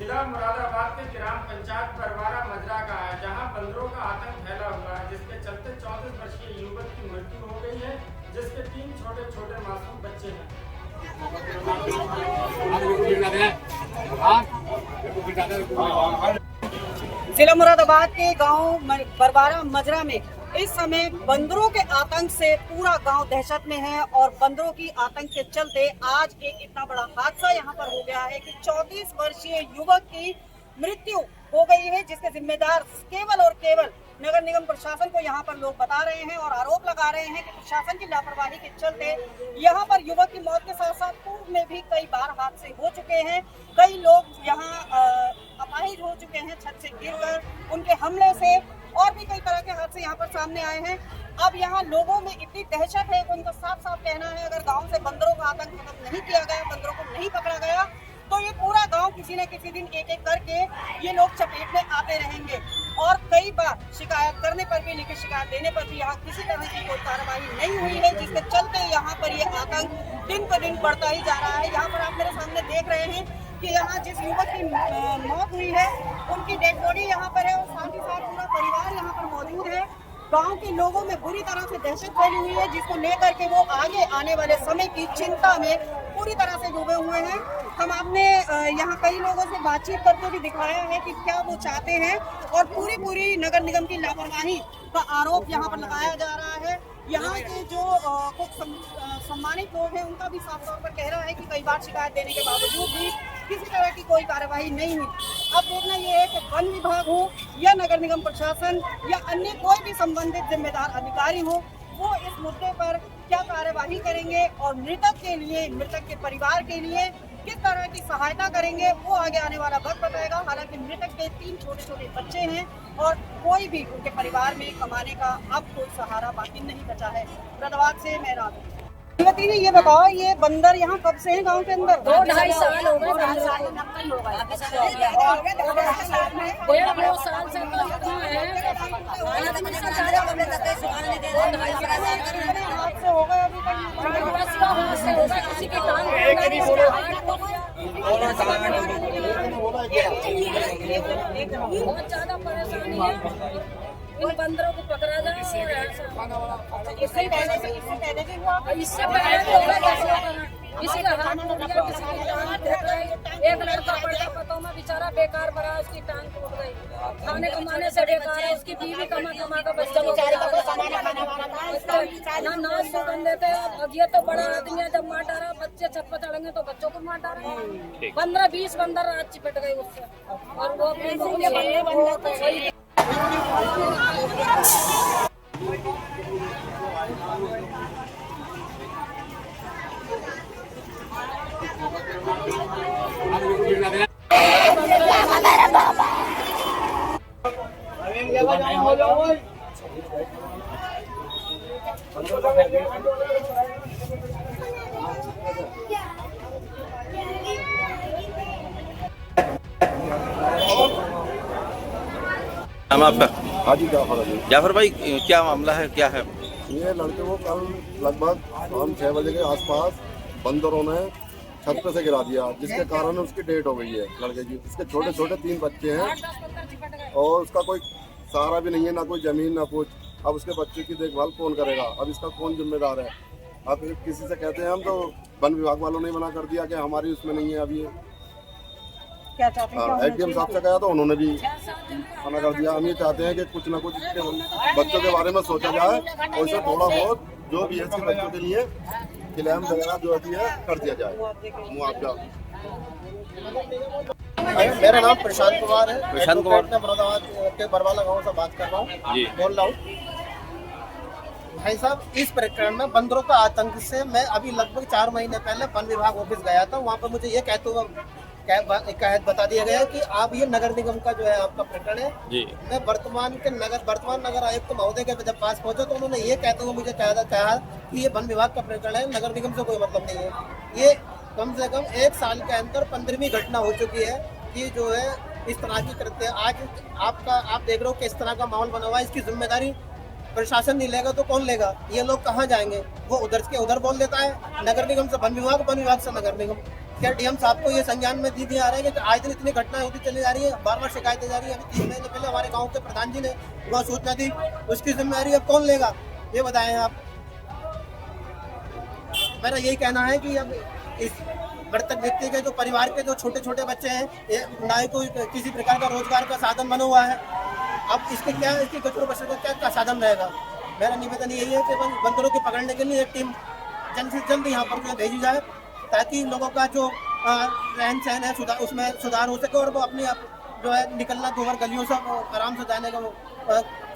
जिला मुरादाबाद के ग्राम पंचायत परवारा मजरा का है, जहां बंदरों का आतंक फैला हुआ है, जिसके चलते 34 वर्षीय युवक की मृत्यु हो गई है, जिसके 3 छोटे छोटे मासूम बच्चे हैं। जिला मुरादाबाद के गांव परवारा मजरा में इस समय बंदरों के आतंक से पूरा गांव दहशत में है और बंदरों की आतंक के चलते आज एक इतना बड़ा हादसा यहां पर हो गया है कि 34 वर्षीय युवक की मृत्यु हो गई है, जिसके जिम्मेदार केवल और केवल नगर निगम प्रशासन को यहां पर लोग बता रहे हैं और आरोप लगा रहे हैं कि प्रशासन की लापरवाही के चलते यहां पर युवक की मौत के साथ साथ पूर्व में भी कई बार हादसे हो चुके हैं। कई लोग यहां अपाहिज हो चुके हैं छत से गिरकर, उनके हमले से और भी कई तरह के हादसे यहाँ पर सामने आए हैं। अब यहाँ लोगों में इतनी दहशत है कि उनका साफ साफ कहना है, अगर गांव से बंदरों का आतंक खत्म नहीं किया गया, बंदरों को नहीं पकड़ा गया, तो ये पूरा गांव किसी न किसी दिन एक एक करके ये लोग चपेट में आते रहेंगे। और कई बार शिकायत करने पर भी, लिखित शिकायत देने पर भी यहाँ किसी तरह की कोई कार्रवाई नहीं हुई है, जिसके चलते यहाँ पर ये आतंक दिन ब दिन बढ़ता ही जा रहा है। यहाँ पर आप मेरे सामने देख रहे हैं कि यहाँ जिस युवक की मौत हुई है उनकी डेड बॉडी यहाँ पर है और साथ ही साथ पूरा परिवार यहाँ पर मौजूद है। गांव के लोगों में बुरी तरह से दहशत फैली हुई है, जिसको लेकर के वो आगे आने वाले समय की चिंता में पूरी तरह से डूबे हुए हैं। हम आपने यहाँ कई लोगों से बातचीत करके भी दिखाया है कि क्या वो चाहते हैं और पूरी नगर निगम की लापरवाही का आरोप यहाँ पर लगाया जा रहा है। यहाँ के जो कुछ सम्मानित लोग हैं उनका भी साफ तौर पर कह रहा है कि कई बार शिकायत देने के बावजूद भी किसी तरह की कोई कार्रवाई नहीं हुई। अब देखना ये है कि वन विभाग हो या नगर निगम प्रशासन या अन्य कोई भी संबंधित जिम्मेदार अधिकारी हो, वो इस मुद्दे पर क्या कार्यवाही करेंगे और मृतक के लिए, मृतक के परिवार के लिए किस तरह की सहायता करेंगे, वो आगे आने वाला वक्त बताएगा। हालांकि मृतक के 3 छोटे छोटे बच्चे हैं और कोई भी उनके परिवार में कमाने का अब कोई सहारा बाकी नहीं बचा है। मुरादाबाद से मैं राधे। श्रीमती जी, ये बताओ, ये बंदर यहाँ कब से हैं गांव के अंदर? 2-2.5 साल हो गए। 2 साल से साल से हादसे हो गए अभी तक? किसी की टांग बहुत ज्यादा परेशानी है। इन बंदरों को पकड़ा जाए। इससे पहले भी हुआ? इससे पहले किसी का हाथ टूट गया, किसी की टांग टूट गई। एक लड़का पड़ा पतों में बेचारा बेकार भरा, उसकी टांग टूट गई। खाने कमाने से बेकार है, उसकी बीवी कमा का बच्चा ना नाच सुगन देते। अब ये तो बड़ा आदमी है, जब मार डाला बच्चे छत पर चढ़ेंगे तो बच्चों को मार डाला। 15-20 बंदर आज चिपट गए उससे और वो अपने नाम आपका? हाजी जाफर अली। जाफर भाई, क्या मामला है, क्या है? ये लड़के को कल लगभग शाम 6 बजे के आसपास बंदरों ने छत पे से गिरा दिया, जिसके कारण उसकी डेथ हो गई है लड़के की। इसके छोटे छोटे 3 बच्चे हैं और उसका कोई सहारा भी नहीं है, ना कोई जमीन ना कुछ। अब उसके बच्चे की देखभाल कौन करेगा? अब इसका कौन जिम्मेदार है? अब किसी से कहते हैं हम तो वन विभाग वालों ने मना कर दिया कि हमारी उसमें नहीं है। अभी क्या चाहते हैं? एडीएम साहब से कहा तो उन्होंने भी मना कर दिया। हम ये चाहते हैं कि कुछ ना कुछ इसके बच्चों के बारे में सोचा जाए और इसे थोड़ा बहुत जो भी है इसके बच्चों के लिए क्लेम वगैरह जो भी है कर दिया जाए, मुआवजा। मेरा नाम प्रशांत कुमार है। प्रशांत कुमार, मैं मुरादाबाद के बरवाला गांव से बात कर रहा हूँ, बोल रहा हूँ। भाई साहब, इस प्रकरण में बंदरों का आतंक से मैं अभी लगभग 4 महीने पहले वन विभाग ऑफिस गया था। वहाँ पर मुझे ये कहते हुए बता दिया गया कि आप ये नगर निगम का जो है आपका प्रकरण है जी। मैं वर्तमान नगर आयुक्त महोदय के जब पास पहुंचा तो उन्होंने ये कहते हुए मुझे कहा कि ये वन विभाग का प्रकरण है, नगर निगम से कोई मतलब नहीं है। ये कम से कम 1 साल के अंदर 15वीं घटना हो चुकी है कि जो है इस तरह की करते हैं। आज आप देख रहे हो कि इस तरह का माहौल बना हुआ है। इसकी जिम्मेदारी प्रशासन नहीं लेगा तो कौन लेगा? ये लोग कहाँ जाएंगे? वो उधर के उधर बोल देता है, नगर निगम से वन विभाग से नगर निगम। क्या डीएम साहब को ये संज्ञान में दी आ रहा है कि आए दिन इतनी घटनाएं होती चली जा रही है, बार बार शिकायतें जा रही है। अभी 3 महीने पहले हमारे गांव के प्रधान जी ने वहाँ सूचना दी, उसकी जिम्मेदारी अब कौन लेगा, ये बताएं आप। मेरा यही कहना है कि अब इस मृतक व्यक्ति के जो परिवार के जो छोटे छोटे बच्चे हैं, ना ही कोई किसी प्रकार का रोजगार का साधन बना हुआ है, अब इसकी गुजर बसर का क्या साधन रहेगा। मेरा निवेदन यही है कि बंदरों को पकड़ने के लिए एक टीम जल्द से जल्द यहाँ पर भेजी जाए, ताकि लोगों का जो रहन सहन है उसमें सुधार हो सके और वो अपने आप जो है निकलना दोहर गलियों से आराम से जाने का वो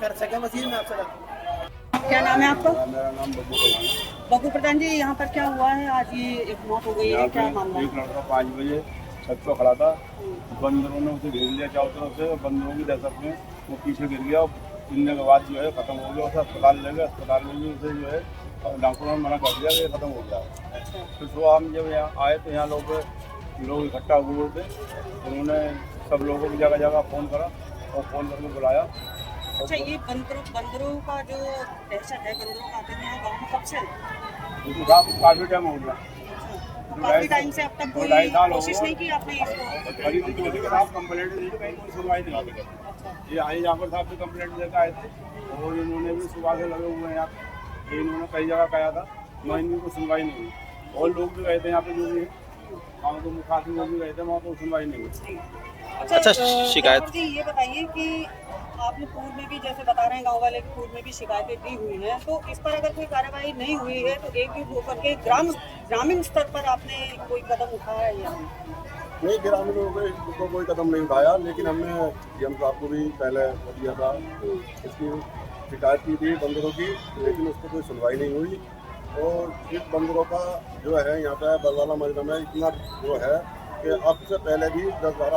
कर सके। बस ये मैं आपसे। क्या नाम है आपका? मेरा नाम बब्बू प्रधान है। बब्बू प्रधान जी, यहाँ पर क्या हुआ है आज? ये एक मौत हो गई है, क्या मामला? एक लड़का 5 बजे छत पर खड़ा था, बंदरों ने उसे घेर लिया चारों तरफ से। बंदरों की दहशत में वो पीछे गिर गया, गिरने के बाद जो है खत्म हो गया। उसे अस्पताल ले गए, अस्पताल में भी उसे जो है डॉक्टरों ने मना कर दिया कि खत्म हो गया। फिर सुबह हम जब यहाँ आए तो यहाँ लोग इकट्ठा हुए थे, उन्होंने सब लोगों की जगह जगह फ़ोन करा और फ़ोन करके बुलाया। अच्छा, ये बंदरों का जो दहशत है, बंदरों का आतंक यहाँ गाँव में कब से है? काफ़ी टाइम हो गया, काफी टाइम से। अब तक कोई 2-2.5 साल हो कोशिश गया। नहीं की आपने इसको? गरीब के खिलाफ कंप्लेंट दी थी, कहीं कोई सुनवाई नहीं हुई। ये आई जाफर साहब भी कंप्लेंट लेकर आए थे और इन्होंने भी सुबह से लगे हुए हैं यहाँ पे। ये इन्होंने कई जगह कहा था, वहाँ इनकी कोई सुनवाई नहीं हुई। और लोग भी गए थे यहाँ पे, जो भी गाँव के मुखातिब लोग भी गए थे, वहाँ कोई सुनवाई नहीं हुई। अच्छा, शिकायत जी ये बताइए कि आपने पूर्व में भी जैसे बता रहे हैं गांव वाले, पूर्व में भी शिकायतें दी हुई हैं, तो इस पर अगर कोई कार्रवाई नहीं हुई है तो एकजुट होकर के ग्रामीण स्तर पर आपने कोई कदम उठाया है या नहीं? ग्रामीणों को कोई कदम नहीं उठाया, लेकिन हमने डीएम साहब को भी पहले दिया था, इसकी शिकायत की थी बंदरों की, लेकिन उस पर कोई सुनवाई नहीं हुई। और इस बंदरों का जो है यहाँ पे बरवाला मजरा में इतना जो है कि अब से पहले भी 10-12